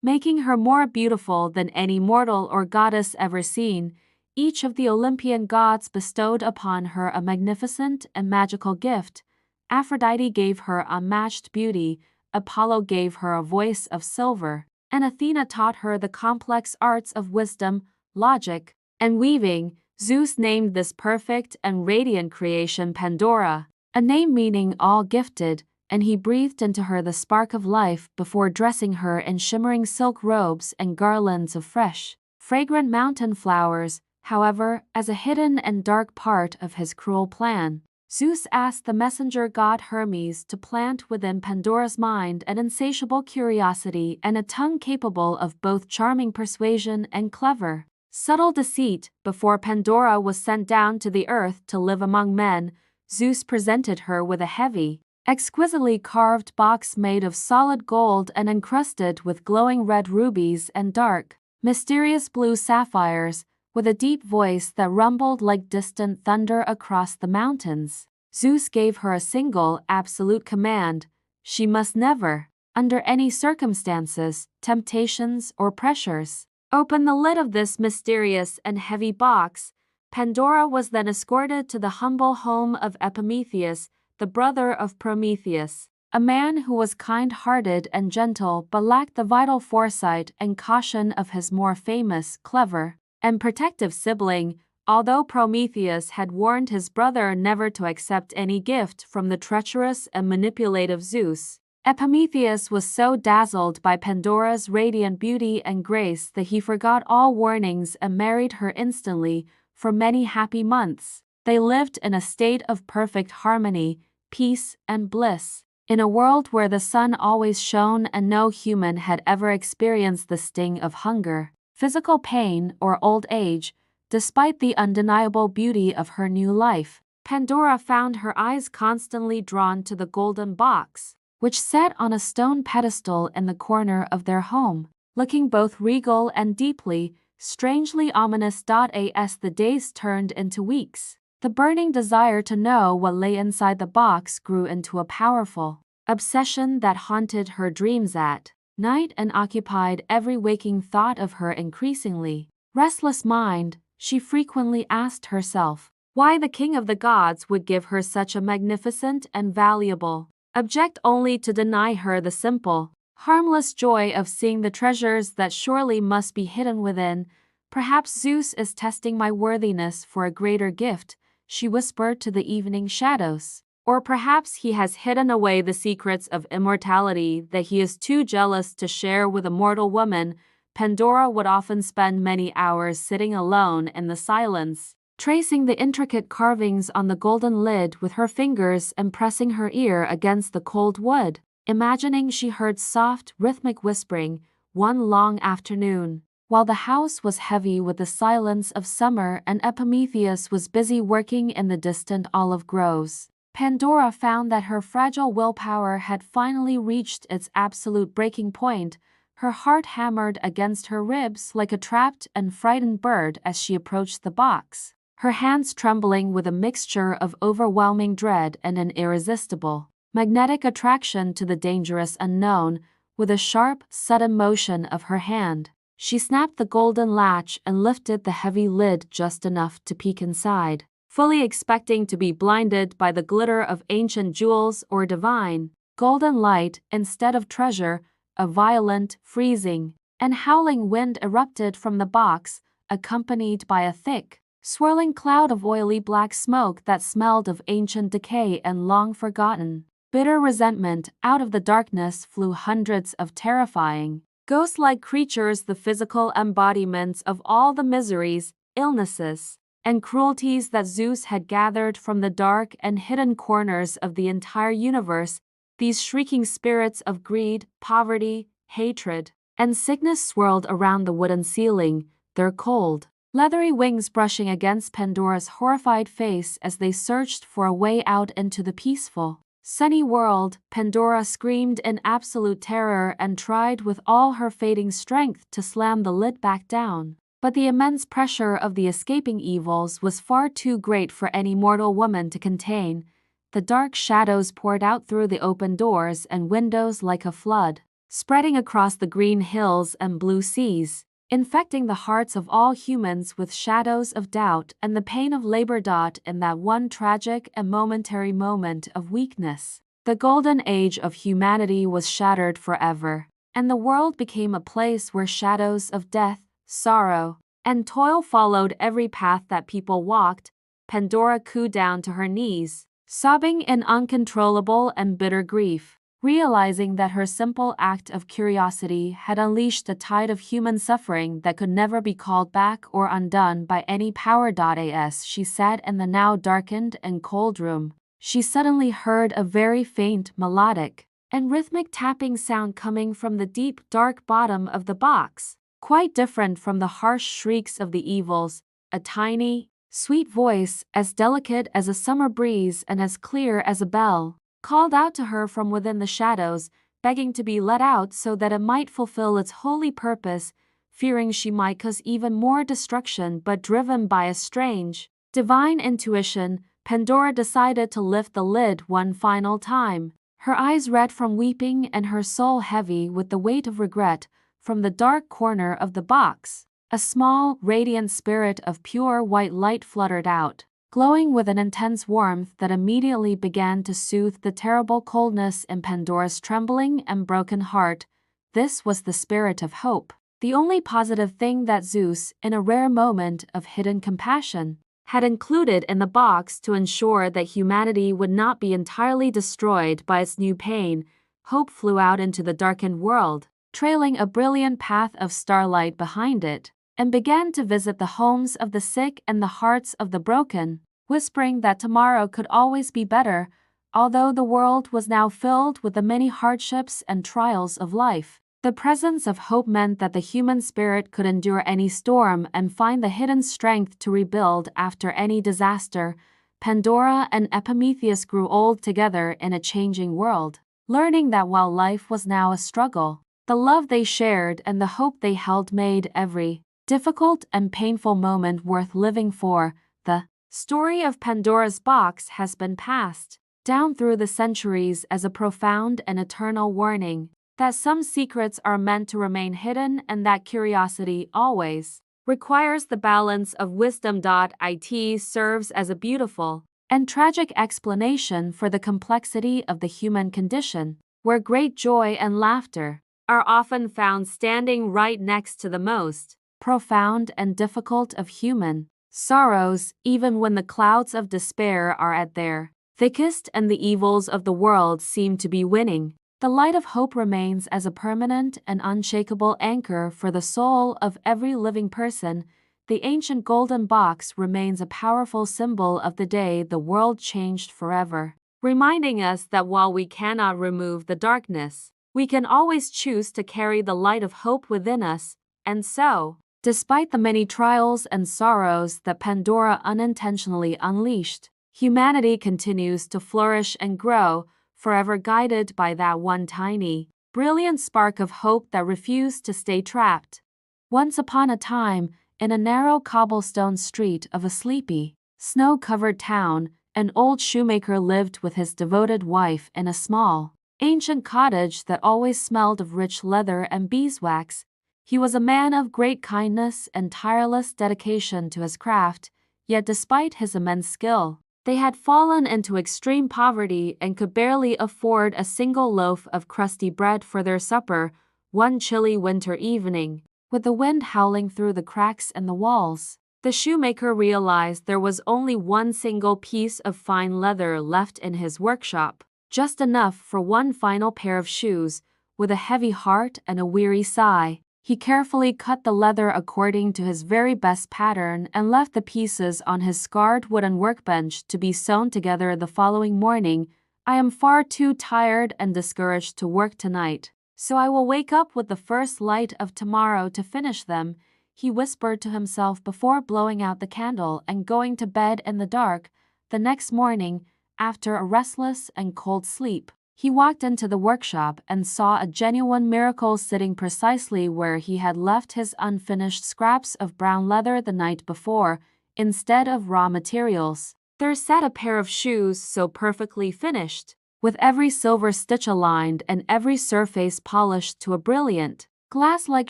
making her more beautiful than any mortal or goddess ever seen. Each of the Olympian gods bestowed upon her a magnificent and magical gift. Aphrodite gave her unmatched beauty, Apollo gave her a voice of silver, and Athena taught her the complex arts of wisdom, logic, and weaving. Zeus named this perfect and radiant creation Pandora, a name meaning all gifted, and he breathed into her the spark of life before dressing her in shimmering silk robes and garlands of fresh, fragrant mountain flowers. However, as a hidden and dark part of his cruel plan, Zeus asked the messenger god Hermes to plant within Pandora's mind an insatiable curiosity and a tongue capable of both charming persuasion and clever, subtle deceit. Before Pandora was sent down to the earth to live among men, Zeus presented her with a heavy, exquisitely carved box made of solid gold and encrusted with glowing red rubies and dark, mysterious blue sapphires, with a deep voice that rumbled like distant thunder across the mountains. Zeus gave her a single, absolute command: She must never, under any circumstances, temptations, or pressures, open the lid of this mysterious and heavy box. Pandora was then escorted to the humble home of Epimetheus, the brother of Prometheus, a man who was kind-hearted and gentle but lacked the vital foresight and caution of his more famous, clever, and protective sibling. Although Prometheus had warned his brother never to accept any gift from the treacherous and manipulative Zeus, Epimetheus was so dazzled by Pandora's radiant beauty and grace that he forgot all warnings and married her instantly. For many happy months, they lived in a state of perfect harmony, peace, and bliss, in a world where the sun always shone and no human had ever experienced the sting of hunger, physical pain, or old age. Despite the undeniable beauty of her new life, Pandora found her eyes constantly drawn to the golden box, which sat on a stone pedestal in the corner of their home, looking both regal and deeply, strangely ominous. As the days turned into weeks, the burning desire to know what lay inside the box grew into a powerful obsession that haunted her dreams at night and occupied every waking thought of her increasingly restless mind. She frequently asked herself why the king of the gods would give her such a magnificent and valuable object only to deny her the simple, harmless joy of seeing the treasures that surely must be hidden within. Perhaps Zeus is testing my worthiness for a greater gift, she whispered to the evening shadows. Or perhaps he has hidden away the secrets of immortality that he is too jealous to share with a mortal woman. Pandora would often spend many hours sitting alone in the silence, tracing the intricate carvings on the golden lid with her fingers and pressing her ear against the cold wood, imagining she heard soft, rhythmic whispering. One long afternoon, while the house was heavy with the silence of summer and Epimetheus was busy working in the distant olive groves, Pandora found that her fragile willpower had finally reached its absolute breaking point. Her heart hammered against her ribs like a trapped and frightened bird as she approached the box, her hands trembling with a mixture of overwhelming dread and an irresistible, magnetic attraction to the dangerous unknown. With a sharp, sudden motion of her hand, she snapped the golden latch and lifted the heavy lid just enough to peek inside, fully expecting to be blinded by the glitter of ancient jewels or divine, golden light instead of treasure. A violent, freezing, and howling wind erupted from the box, accompanied by a thick, swirling cloud of oily black smoke that smelled of ancient decay and long-forgotten, bitter resentment. Out of the darkness flew hundreds of terrifying, ghost-like creatures, the physical embodiments of all the miseries, illnesses, and cruelties that Zeus had gathered from the dark and hidden corners of the entire universe. These shrieking spirits of greed, poverty, hatred, and sickness swirled around the wooden ceiling, their cold, leathery wings brushing against Pandora's horrified face as they searched for a way out into the peaceful, sunny world. Pandora screamed in absolute terror and tried with all her fading strength to slam the lid back down. But the immense pressure of the escaping evils was far too great for any mortal woman to contain. The dark shadows poured out through the open doors and windows like a flood, spreading across the green hills and blue seas, infecting the hearts of all humans with shadows of doubt and the pain of labor. In that one tragic and momentary moment of weakness, the golden age of humanity was shattered forever, and the world became a place where shadows of death, sorrow, and toil followed every path that people walked. Pandora cooed down to her knees, sobbing in uncontrollable and bitter grief, realizing that her simple act of curiosity had unleashed a tide of human suffering that could never be called back or undone by any power. As she sat in the now darkened and cold room, she suddenly heard a very faint, melodic, and rhythmic tapping sound coming from the deep, dark bottom of the box, quite different from the harsh shrieks of the evils. A tiny, sweet voice, as delicate as a summer breeze and as clear as a bell, called out to her from within the shadows, begging to be let out so that it might fulfill its holy purpose. Fearing she might cause even more destruction, but driven by a strange, divine intuition, Pandora decided to lift the lid one final time. her eyes red from weeping and her soul heavy with the weight of regret. From the dark corner of the box, a small, radiant spirit of pure white light fluttered out, glowing with an intense warmth that immediately began to soothe the terrible coldness in Pandora's trembling and broken heart. This was the spirit of hope, the only positive thing that Zeus, in a rare moment of hidden compassion, had included in the box to ensure that humanity would not be entirely destroyed by its new pain. Hope flew out into the darkened world, trailing a brilliant path of starlight behind it, and began to visit the homes of the sick and the hearts of the broken, whispering that tomorrow could always be better. Although the world was now filled with the many hardships and trials of life, the presence of hope meant that the human spirit could endure any storm and find the hidden strength to rebuild after any disaster. Pandora and Epimetheus grew old together in a changing world, learning that while life was now a struggle, the love they shared and the hope they held made every difficult and painful moment worth living for. The story of Pandora's box has been passed down through the centuries as a profound and eternal warning that some secrets are meant to remain hidden and that curiosity always requires the balance of wisdom. It serves as a beautiful and tragic explanation for the complexity of the human condition, where great joy and laughter are often found standing right next to the most profound and difficult of human sorrows, even when the clouds of despair are at their thickest and the evils of the world seem to be winning. The light of hope remains as a permanent and unshakable anchor for the soul of every living person. The ancient golden box remains a powerful symbol of the day the world changed forever, reminding us that while we cannot remove the darkness, we can always choose to carry the light of hope within us. And so, despite the many trials and sorrows that Pandora unintentionally unleashed, humanity continues to flourish and grow, forever guided by that one tiny, brilliant spark of hope that refused to stay trapped. Once upon a time, in a narrow cobblestone street of a sleepy, snow-covered town, an old shoemaker lived with his devoted wife in a small, ancient cottage that always smelled of rich leather and beeswax. He was a man of great kindness and tireless dedication to his craft, yet despite his immense skill, they had fallen into extreme poverty and could barely afford a single loaf of crusty bread for their supper. One chilly winter evening, with the wind howling through the cracks in the walls, the shoemaker realized there was only one single piece of fine leather left in his workshop, just enough for one final pair of shoes. With a heavy heart and a weary sigh, he carefully cut the leather according to his very best pattern and left the pieces on his scarred wooden workbench to be sewn together the following morning. I am far too tired and discouraged to work tonight, so I will wake up with the first light of tomorrow to finish them, he whispered to himself before blowing out the candle and going to bed in the dark. The next morning, after a restless and cold sleep, he walked into the workshop and saw a genuine miracle sitting precisely where he had left his unfinished scraps of brown leather the night before. Instead of raw materials, there sat a pair of shoes so perfectly finished, with every silver stitch aligned and every surface polished to a brilliant, glass-like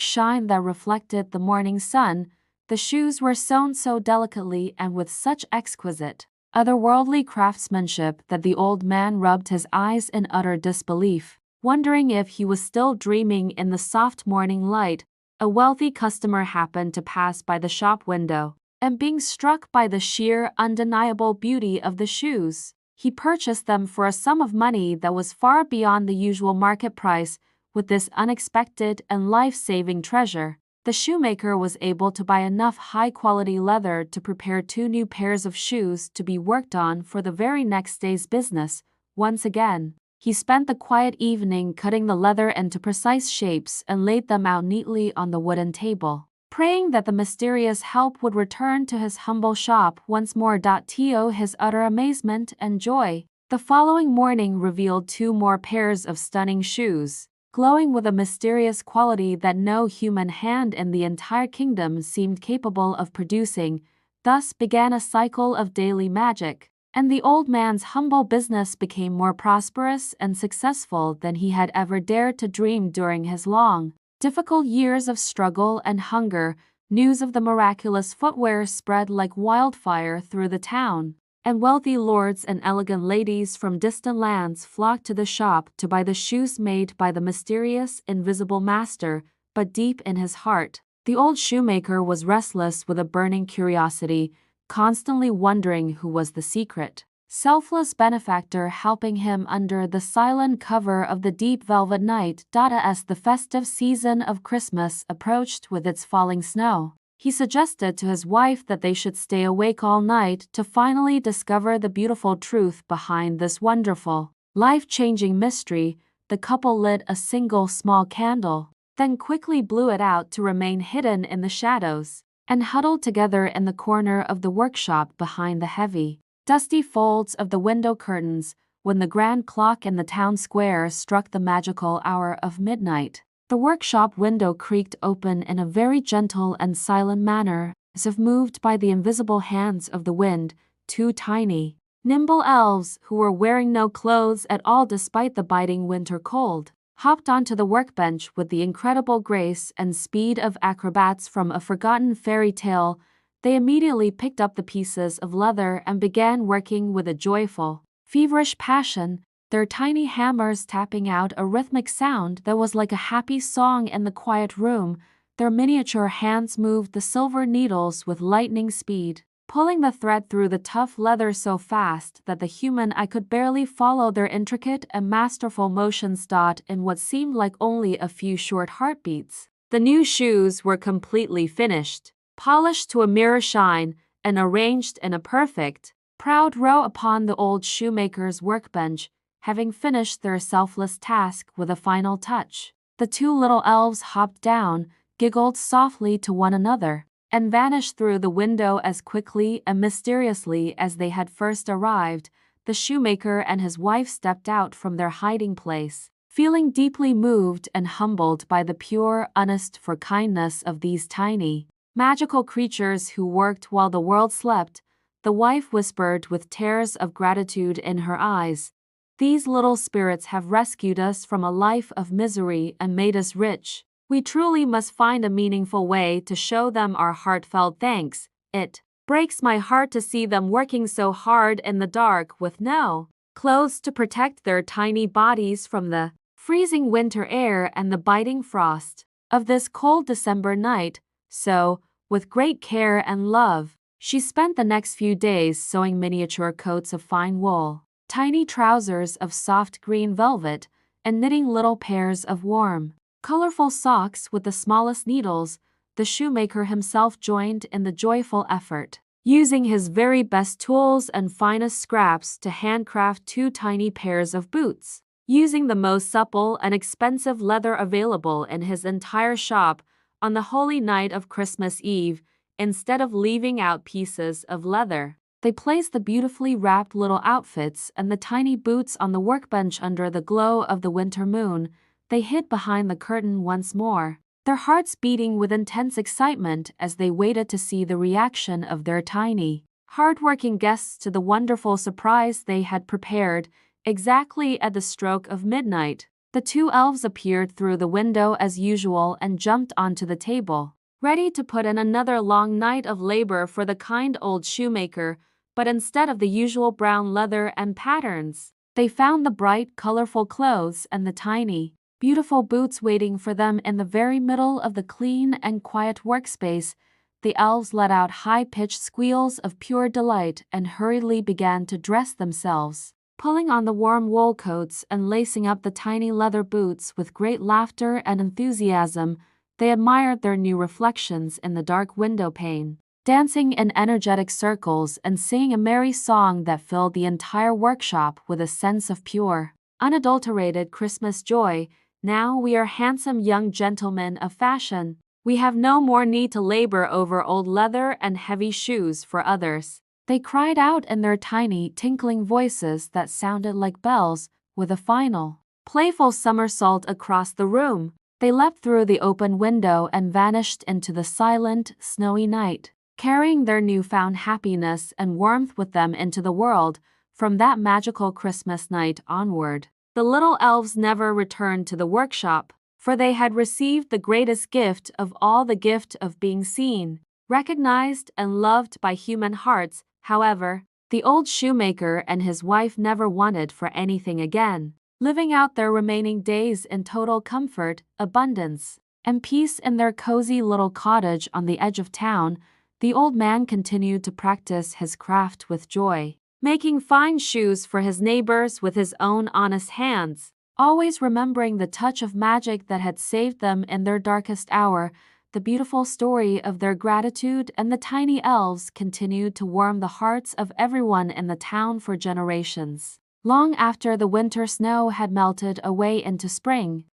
shine that reflected the morning sun. The shoes were sewn so delicately and with such exquisite, otherworldly craftsmanship that the old man rubbed his eyes in utter disbelief, wondering if he was still dreaming in the soft morning light. A wealthy customer happened to pass by the shop window, and being struck by the sheer, undeniable beauty of the shoes, he purchased them for a sum of money that was far beyond the usual market price. With this unexpected and life-saving treasure, the shoemaker was able to buy enough high-quality leather to prepare 2 new pairs of shoes to be worked on for the very next day's business. Once again, he spent the quiet evening cutting the leather into precise shapes and laid them out neatly on the wooden table, praying that the mysterious help would return to his humble shop once more. To his utter amazement and joy, the following morning revealed 2 more pairs of stunning shoes, glowing with a mysterious quality that no human hand in the entire kingdom seemed capable of producing. Thus began a cycle of daily magic, and the old man's humble business became more prosperous and successful than he had ever dared to dream during his long, difficult years of struggle and hunger. News of the miraculous footwear spread like wildfire through the town, and wealthy lords and elegant ladies from distant lands flocked to the shop to buy the shoes made by the mysterious, invisible master. But deep in his heart, the old shoemaker was restless with a burning curiosity, constantly wondering who was the secret, selfless benefactor helping him under the silent cover of the deep velvet night. As the festive season of Christmas approached with its falling snow, he suggested to his wife that they should stay awake all night to finally discover the beautiful truth behind this wonderful, life-changing mystery. The couple lit a single small candle, then quickly blew it out to remain hidden in the shadows, and huddled together in the corner of the workshop behind the heavy, dusty folds of the window curtains. When the grand clock in the town square struck the magical hour of midnight, the workshop window creaked open in a very gentle and silent manner, as if moved by the invisible hands of the wind. Two tiny, nimble elves, who were wearing no clothes at all despite the biting winter cold, hopped onto the workbench with the incredible grace and speed of acrobats from a forgotten fairy tale. They immediately picked up the pieces of leather and began working with a joyful, feverish passion, their tiny hammers tapping out a rhythmic sound that was like a happy song in the quiet room. Their miniature hands moved the silver needles with lightning speed, pulling the thread through the tough leather so fast that the human eye could barely follow their intricate and masterful motions. In what seemed like only a few short heartbeats, the new shoes were completely finished, polished to a mirror shine, and arranged in a perfect, proud row upon the old shoemaker's workbench. Having finished their selfless task with a final touch, the two little elves hopped down, giggled softly to one another, and vanished through the window as quickly and mysteriously as they had first arrived. The shoemaker and his wife stepped out from their hiding place, feeling deeply moved and humbled by the pure, honest for kindness of these tiny, magical creatures who worked while the world slept. The wife whispered with tears of gratitude in her eyes, "These little spirits have rescued us from a life of misery and made us rich. We truly must find a meaningful way to show them our heartfelt thanks. It breaks my heart to see them working so hard in the dark with no clothes to protect their tiny bodies from the freezing winter air and the biting frost of this cold December night." So, with great care and love, she spent the next few days sewing miniature coats of fine wool, tiny trousers of soft green velvet, and knitting little pairs of warm, colorful socks with the smallest needles. The shoemaker himself joined in the joyful effort, using his very best tools and finest scraps to handcraft two tiny pairs of boots, using the most supple and expensive leather available in his entire shop. On the holy night of Christmas Eve, instead of leaving out pieces of leather, they placed the beautifully wrapped little outfits and the tiny boots on the workbench under the glow of the winter moon. They hid behind the curtain once more, their hearts beating with intense excitement as they waited to see the reaction of their tiny, hard-working guests to the wonderful surprise they had prepared. Exactly at the stroke of midnight, the two elves appeared through the window as usual and jumped onto the table, ready to put in another long night of labor for the kind old shoemaker. But instead of the usual brown leather and patterns, they found the bright, colorful clothes and the tiny, beautiful boots waiting for them in the very middle of the clean and quiet workspace. The elves let out high-pitched squeals of pure delight and hurriedly began to dress themselves, pulling on the warm wool coats and lacing up the tiny leather boots with great laughter and enthusiasm. They admired their new reflections in the dark window pane, dancing in energetic circles and singing a merry song that filled the entire workshop with a sense of pure, unadulterated Christmas joy. "Now we are handsome young gentlemen of fashion. We have no more need to labor over old leather and heavy shoes for others," they cried out in their tiny, tinkling voices that sounded like bells. With a final, playful somersault across the room, they leapt through the open window and vanished into the silent, snowy night. carrying their newfound happiness and warmth with them into the world. From that magical Christmas night onward, the little elves never returned to the workshop, for they had received the greatest gift of all, the gift of being seen, recognized, and loved by human hearts. However, the old shoemaker and his wife never wanted for anything again, living out their remaining days in total comfort, abundance, and peace in their cozy little cottage on the edge of town. The old man continued to practice his craft with joy, making fine shoes for his neighbors with his own honest hands, always remembering the touch of magic that had saved them in their darkest hour. The beautiful story of their gratitude and the tiny elves continued to warm the hearts of everyone in the town for generations. Long after the winter snow had melted away into spring,